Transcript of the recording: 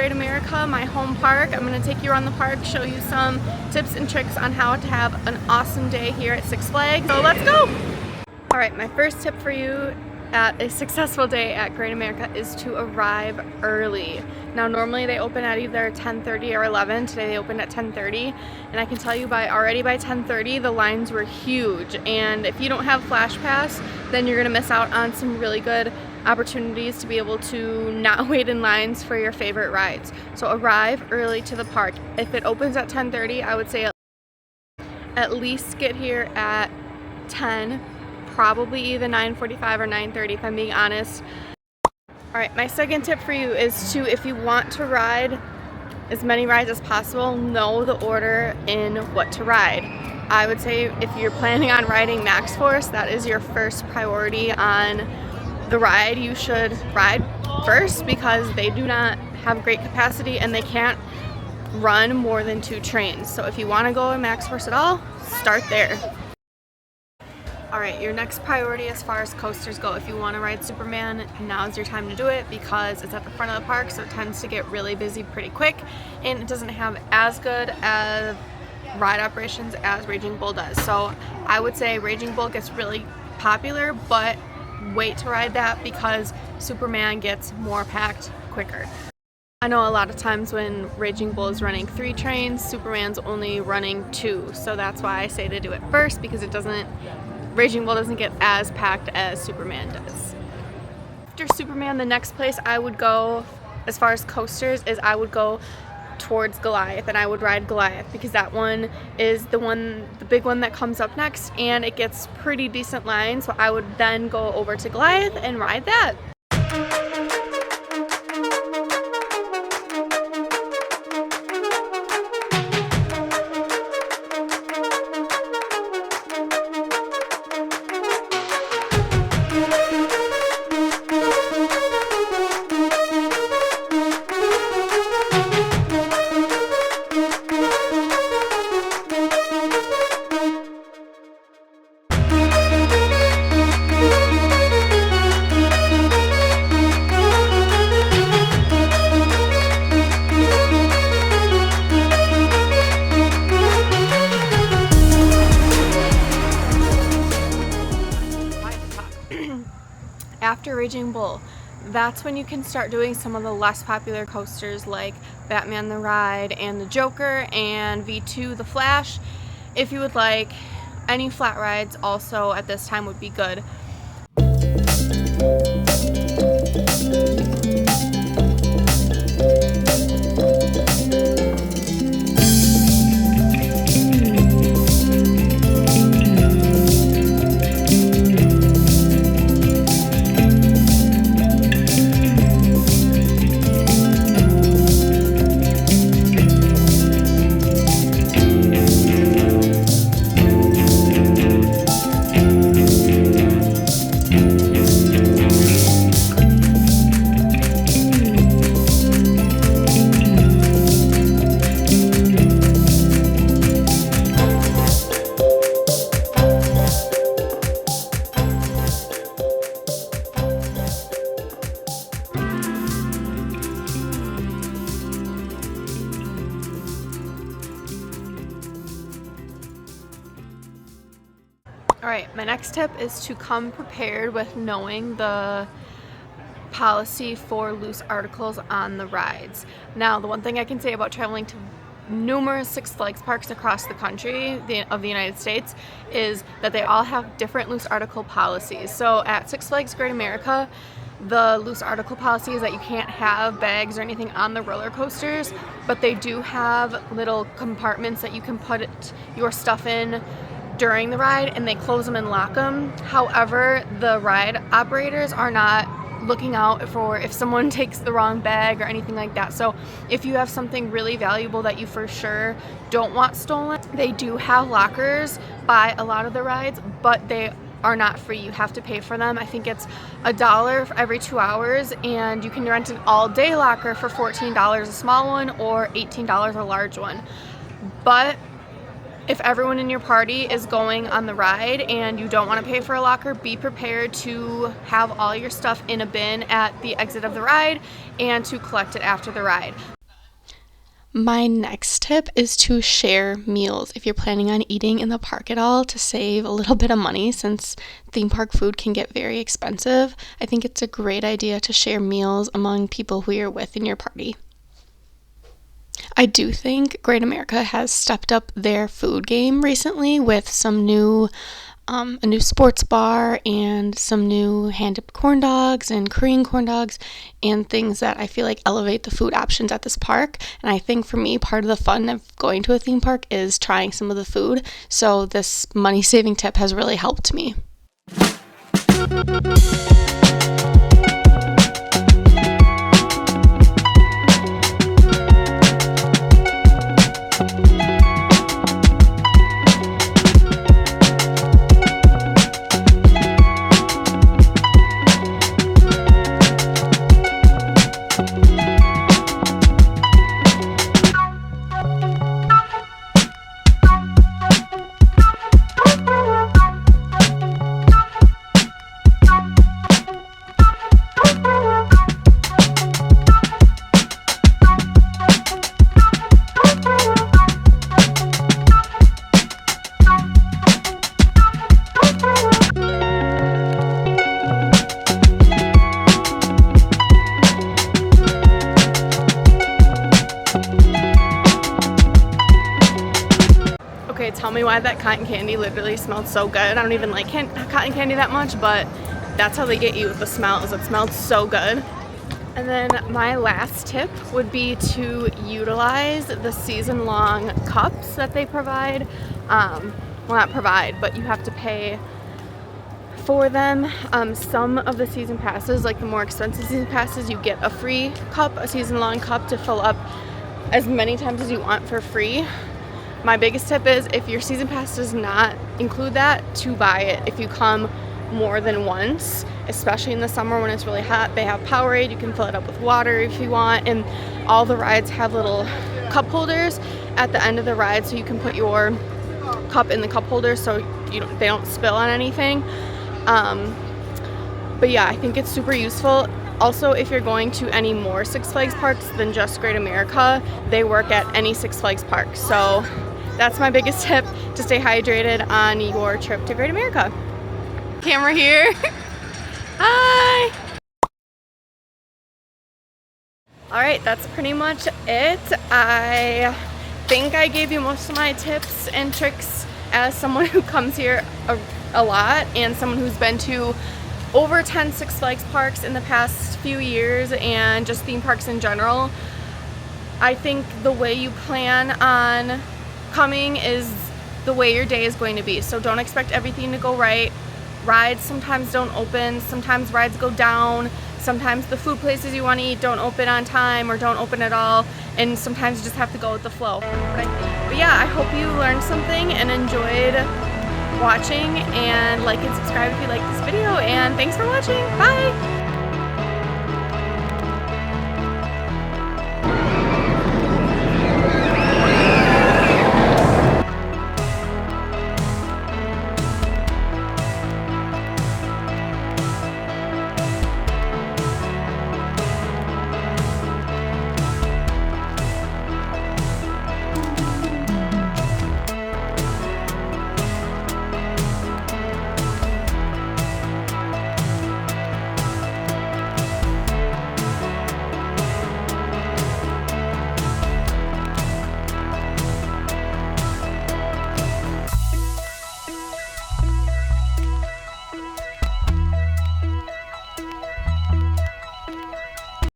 Great America, my home park. I'm going to take you around the park, show you some tips and tricks on how to have an awesome day here at Six Flags. So let's go! Alright, my first tip for you at a successful day at Great America is to arrive early. Now normally they open at either 10:30 or 11. Today they opened at 10:30, and I can tell you already by 10:30 the lines were huge, and if you don't have Flash Pass then you're gonna miss out on some really good opportunities to be able to not wait in lines for your favorite rides. So arrive early to the park. If it opens at 10:30, I would say at least get here at 10, probably either 9:45 or 9:30 if I'm being honest. Alright, my second tip for you is to, if you want to ride as many rides as possible, know the order in what to ride. I would say if you're planning on riding Max Force, that is your first priority on the ride. You should ride first because they do not have great capacity and they can't run more than 2 trains. So if you want to go in Max Force at all, start there. Alright, your next priority as far as coasters go, if you want to ride Superman, now's your time to do it because it's at the front of the park, so it tends to get really busy pretty quick, and it doesn't have as good as ride operations as Raging Bull does. So I would say Raging Bull gets really popular, but wait to ride that because Superman gets more packed quicker. I know a lot of times when Raging Bull is running 3 trains, Superman's only running 2, so that's why I say to do it first, because Raging Bull doesn't get as packed as Superman does. After Superman, the next place I would go as far as coasters is I would go towards Goliath, and I would ride Goliath because that one is the big one that comes up next, and it gets pretty decent lines, so I would then go over to Goliath and ride that. After Raging Bull, that's when you can start doing some of the less popular coasters like Batman the Ride and the Joker and V2 the Flash. If you would like any flat rides also at this time would be good. Alright, my next tip is to come prepared with knowing the policy for loose articles on the rides. Now, the one thing I can say about traveling to numerous Six Flags parks across the country of the United States is that they all have different loose article policies. So at Six Flags Great America, the loose article policy is that you can't have bags or anything on the roller coasters, but they do have little compartments that you can put your stuff in during the ride, and they close them and lock them. However, the ride operators are not looking out for if someone takes the wrong bag or anything like that. So if you have something really valuable that you for sure don't want stolen, they do have lockers by a lot of the rides, but they are not free. You have to pay for them. I think it's $1 for every 2 hours, and you can rent an all-day locker for $14 a small one or $18 a large one. But If everyone in your party is going on the ride and you don't want to pay for a locker, be prepared to have all your stuff in a bin at the exit of the ride and to collect it after the ride. My next tip is to share meals if you're planning on eating in the park at all, to save a little bit of money since theme park food can get very expensive. I think it's a great idea to share meals among people who you're with in your party. I do think Great America has stepped up their food game recently with some a new sports bar and some new hand-dipped corn dogs and Korean corn dogs and things that I feel like elevate the food options at this park. And I think for me, part of the fun of going to a theme park is trying some of the food. So this money-saving tip has really helped me. Okay, tell me why that cotton candy literally smelled so good. I don't even like cotton candy that much, but that's how they get you with the smell, is it smelled so good. And then my last tip would be to utilize the season-long cups that they provide. Well, not provide, but you have to pay for them. Some of the season passes, like the more expensive season passes, you get a free cup, a season-long cup to fill up as many times as you want for free. My biggest tip is, if your season pass does not include that, to buy it if you come more than once, especially in the summer when it's really hot. They have Powerade, you can fill it up with water if you want, and all the rides have little cup holders at the end of the ride, so you can put your cup in the cup holder so they don't spill on anything. But yeah, I think it's super useful. Also, if you're going to any more Six Flags parks than just Great America, they work at any Six Flags park. So that's my biggest tip, to stay hydrated on your trip to Great America. Camera here. Hi. All right, that's pretty much it. I think I gave you most of my tips and tricks as someone who comes here a lot and someone who's been to over 10 Six Flags parks in the past few years and just theme parks in general. I think the way you plan on coming is the way your day is going to be. So don't expect everything to go right. Rides sometimes don't open, sometimes rides go down, sometimes the food places you want to eat don't open on time or don't open at all, and sometimes you just have to go with the flow. But yeah, I hope you learned something and enjoyed watching, and like and subscribe if you like this video, and thanks for watching. Bye!